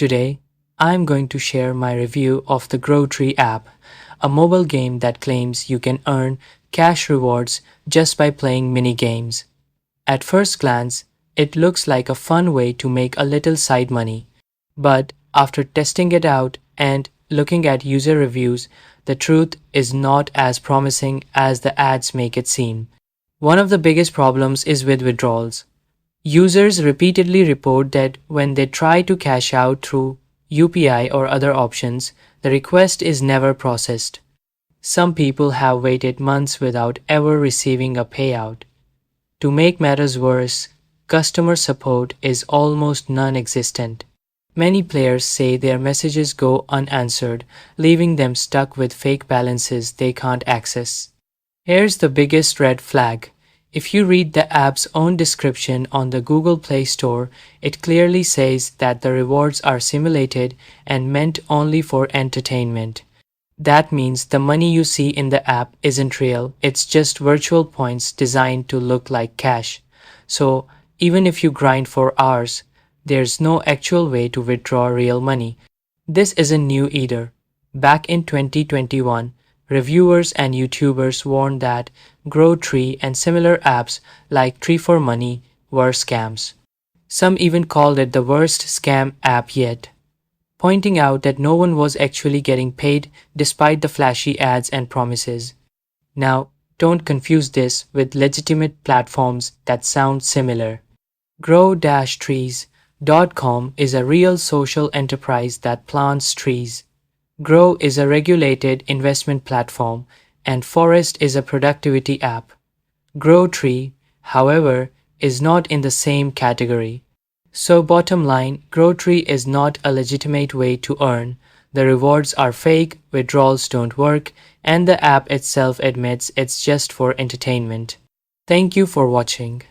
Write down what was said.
Today, I'm going to share my review of the Grow Tree app, a mobile game that claims you can earn cash rewards just by playing mini games. At first glance, it looks like a fun way to make a little side money. But after testing it out and looking at user reviews, the truth is not as promising as the ads make it seem. One of the biggest problems is with withdrawals. Users repeatedly report that when they try to cash out through UPI or other options, the request is never processed. Some people have waited months without ever receiving a payout. To make matters worse, customer support is almost non-existent. Many players say their messages go unanswered, leaving them stuck with fake balances they can't access. Here's the biggest red flag. If you read the app's own description on the Google Play Store, it clearly says that the rewards are simulated and meant only for entertainment. That means the money you see in the app isn't real, it's just virtual points designed to look like cash. So, even if you grind for hours, there's no actual way to withdraw real money. This isn't new either. Back in 2021, reviewers and YouTubers warned that Grow Tree and similar apps like Tree for Money were scams. Some even called it the worst scam app yet, pointing out that no one was actually getting paid despite the flashy ads and promises. Now, don't confuse this with legitimate platforms that sound similar. Grow-trees.com is a real social enterprise that plants trees. Grow is a regulated investment platform, and Forest is a productivity app. Grow Tree, however, is not in the same category. So bottom line, Grow Tree is not a legitimate way to earn. The rewards are fake, withdrawals don't work, and the app itself admits it's just for entertainment. Thank you for watching.